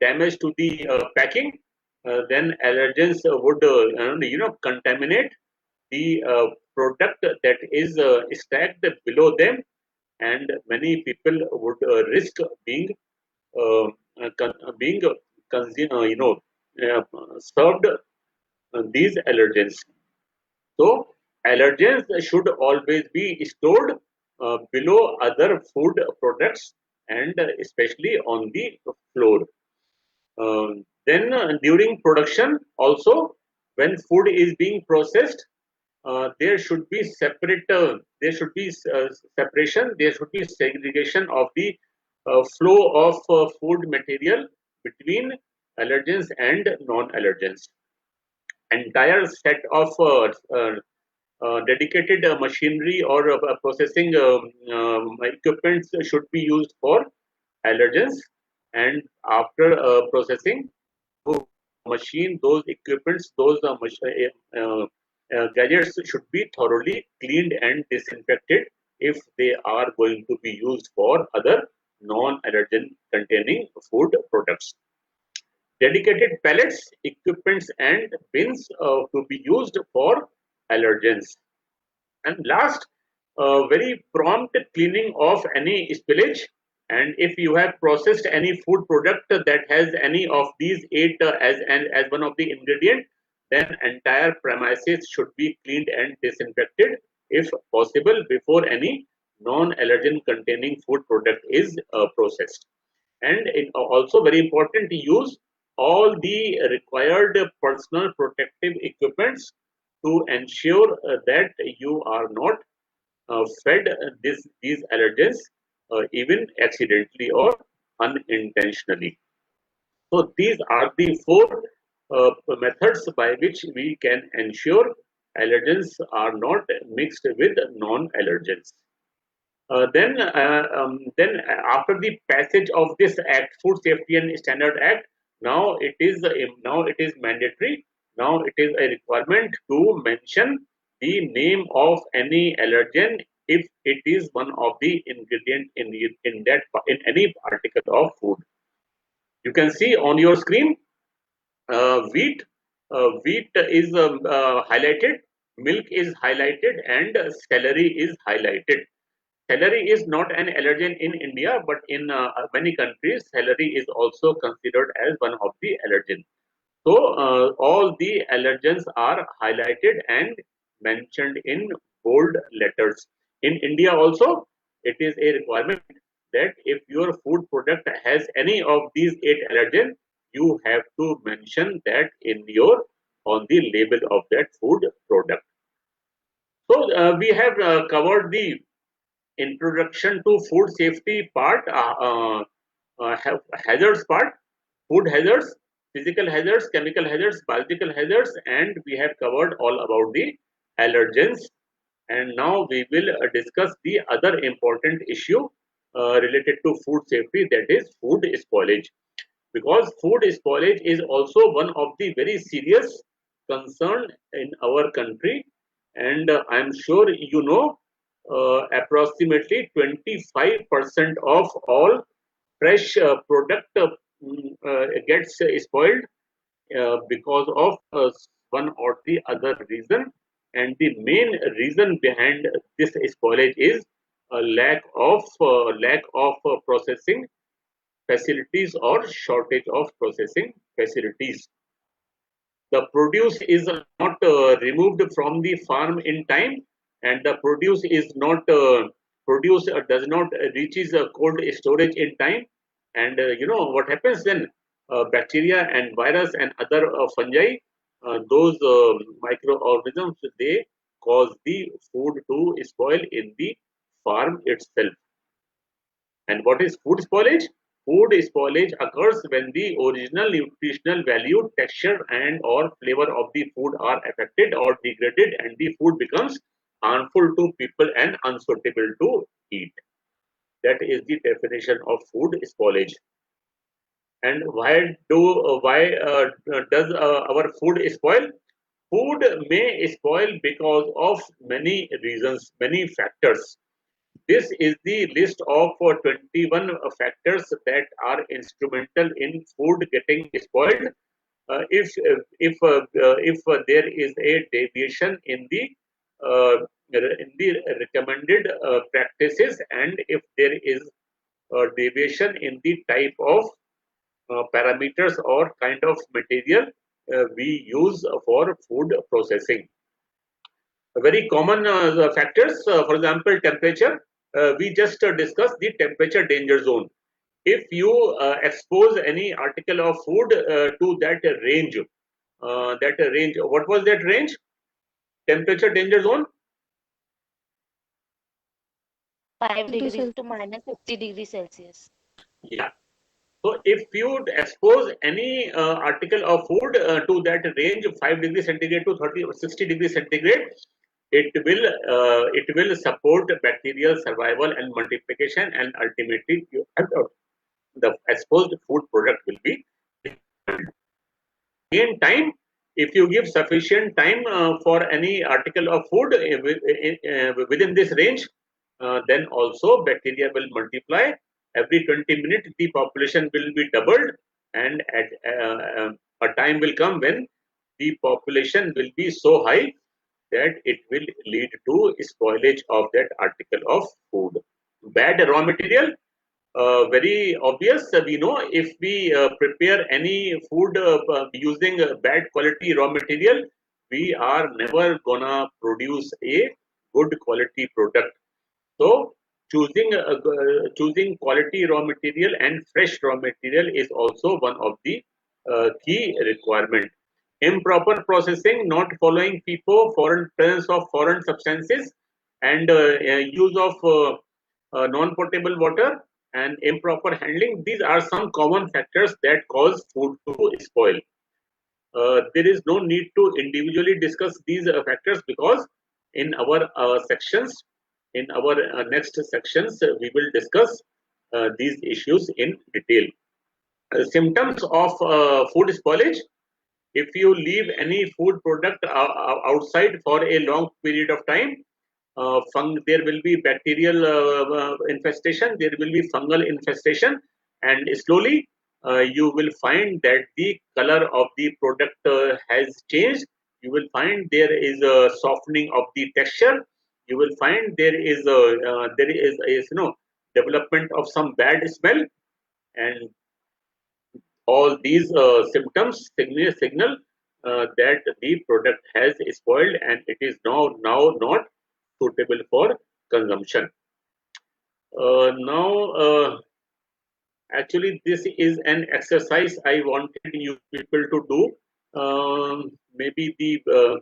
damage to the packing, then allergens would contaminate the product that is stacked below them, and many people would risk being being served these allergens. So allergens should always be stored below other food products, and especially on the floor. Then during production also, when food is being processed, there should be separation, there should be segregation of the flow of food material between allergens and non-allergens. Entire set of dedicated machinery or processing equipments should be used for allergens, and after processing, those machine, those equipments, those gadgets should be thoroughly cleaned and disinfected if they are going to be used for other non-allergen containing food products. Dedicated pallets, equipments, and bins to be used for allergens. And last, very prompt cleaning of any spillage. And if you have processed any food product that has any of these eight as one of the ingredient, then entire premises should be cleaned and disinfected if possible before any non-allergen containing food product is processed. And it also very important to use all the required personal protective equipments to ensure that you are not fed these allergens even accidentally or unintentionally. So these are the four methods by which we can ensure allergens are not mixed with non-allergens. Then after the passage of this Act, Food Safety and Standard Act, now it is mandatory. Now it is a requirement to mention the name of any allergen if it is one of the ingredient in any article of food. You can see on your screen, wheat. Wheat is highlighted, milk is highlighted, and celery is highlighted. Celery is not an allergen in India, but in many countries, celery is also considered as one of the allergens. So all the allergens are highlighted and mentioned in bold letters. In India also, it is a requirement that if your food product has any of these eight allergens, you have to mention that on the label of that food product. So we have covered the introduction to food safety part, hazards part, food hazards, physical hazards, chemical hazards, biological hazards, and we have covered all about the allergens. And now we will discuss the other important issue related to food safety, that is food spoilage. Because food spoilage is also one of the very serious concern in our country, and I'm sure you know approximately 25% of all fresh product gets spoiled because of one or the other reason, and the main reason behind this spoilage is a lack of processing facilities or shortage of processing facilities. The produce is not removed from the farm in time, and the produce is not produce does not reaches a cold storage in time, and you know what happens then, bacteria and virus and other fungi, those microorganisms, they cause the food to spoil in the farm itself. And what is food spoilage? Food spoilage occurs when the original nutritional value, texture, and or flavor of the food are affected or degraded, and the food becomes harmful to people and unsuitable to eat. That is the definition of food spoilage. And why does our food spoil? Food may spoil because of many reasons, many factors. This is the list of 21 factors that are instrumental in food getting spoiled. If there is a deviation in the recommended practices, and if there is a deviation in the type of parameters or kind of material we use for food processing. Very common factors, for example, temperature. We just discussed the temperature danger zone. If you expose any article of food to that range, what was that range? Temperature danger zone? 5 to degrees Celsius. to minus 50 degrees Celsius. Yeah. So if you expose any article of food to that range, 5 degrees centigrade to 30 or 60 degrees centigrade, it will support bacterial survival and multiplication, and ultimately the exposed food product will be. In time, if you give sufficient time for any article of food within this range, then also bacteria will multiply. Every 20 minutes, the population will be doubled, and at a time will come when the population will be so high that it will lead to spoilage of that article of food. Bad raw material, very obvious. We know if we prepare any food using bad quality raw material, we are never gonna produce a good quality product. So choosing quality raw material and fresh raw material is also one of the key requirement. Improper processing, not following FIFO, foreign presence of foreign substances, and use of non-potable water and improper handling. These are some common factors that cause food to spoil. There is no need to individually discuss these factors, because in our in our next sections, we will discuss these issues in detail. Symptoms of food spoilage. If you leave any food product outside for a long period of time, there will be bacterial infestation, there will be fungal infestation, and slowly you will find that the color of the product has changed. You will find there is a softening of the texture. You will find there is development of some bad smell, and all these symptoms signal that the product has spoiled and it is now not suitable for consumption. Now, actually, this is an exercise I wanted you people to do. Maybe the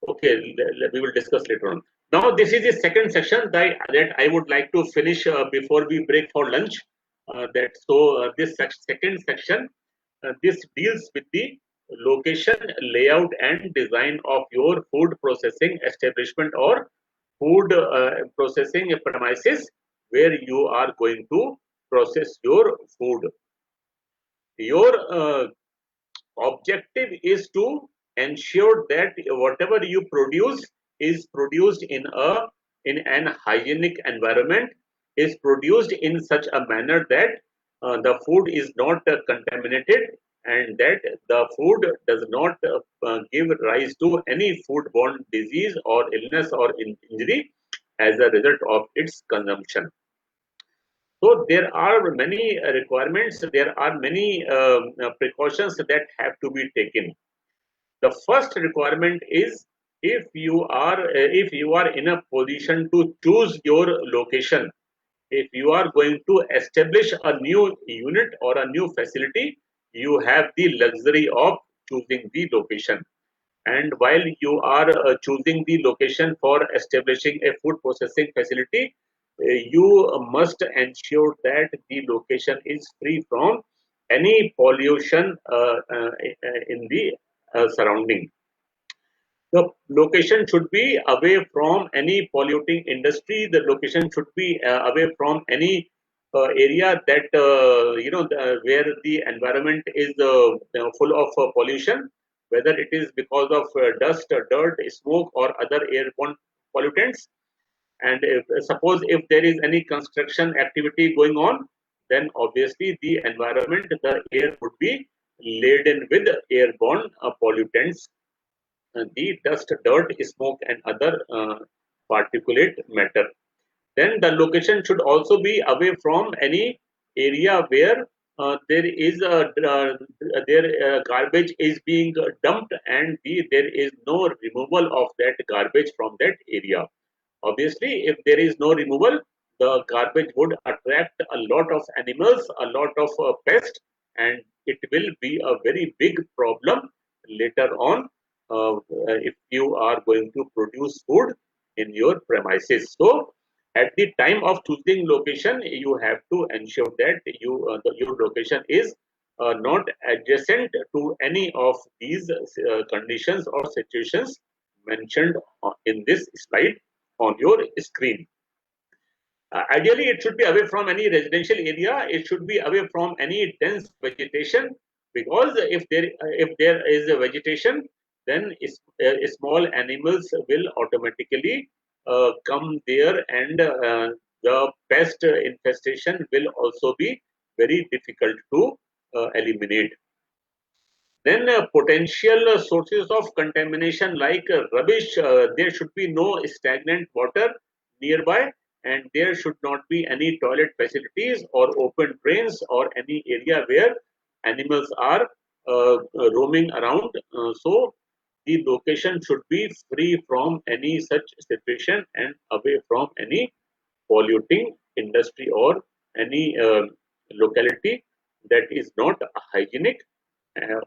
okay, we will discuss later on. Now, this is the second section that I would like to finish before we break for lunch. This second section, this deals with the location, layout, and design of your food processing establishment or food processing premises where you are going to process your food. Your objective is to ensure that whatever you produce is produced in an hygienic environment, is produced in such a manner that the food is not contaminated, and that the food does not give rise to any foodborne disease or illness or injury as a result of its consumption. So there are many requirements, there are many precautions that have to be taken. The first requirement is, if you are in a position to choose your location, if you are going to establish a new unit or a new facility, you have the luxury of choosing the location. And while you are choosing the location for establishing a food processing facility, you must ensure that the location is free from any pollution in the surrounding. The location should be away from any polluting industry. The location should be away from any area that where the environment is full of pollution, whether it is because of dust, dirt, smoke, or other airborne pollutants. and suppose if there is any construction activity going on, then obviously the environment, the air would be laden with airborne pollutants, the dust, dirt, smoke, and other particulate matter. Then the location should also be away from any area where there is garbage is being dumped, and there is no removal of that garbage from that area. Obviously, if there is no removal, the garbage would attract a lot of animals, a lot of pests, and it will be a very big problem later on if you are going to produce food in your premises. So, at the time of choosing location, you have to ensure that your location is not adjacent to any of these conditions or situations mentioned in this slide on your screen. Ideally, it should be away from any residential area. It should be away from any dense vegetation, because if there is a vegetation, then small animals will automatically come there, and the pest infestation will also be very difficult to eliminate. Then potential sources of contamination like rubbish, there should be no stagnant water nearby, and there should not be any toilet facilities or open drains or any area where animals are roaming around. So the location should be free from any such situation and away from any polluting industry or any locality that is not hygienic,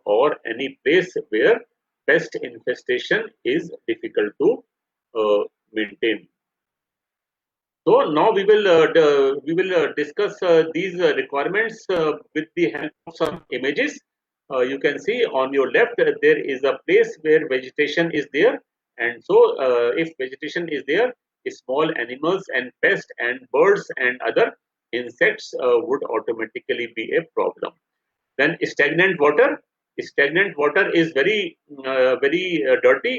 or any place where pest infestation is difficult to maintain. So now we will discuss these requirements with the help of some images. You can see on your left there is a place where vegetation is there, and so if vegetation is there, small animals and pests and birds and other insects would automatically be a problem. Then stagnant water is very dirty.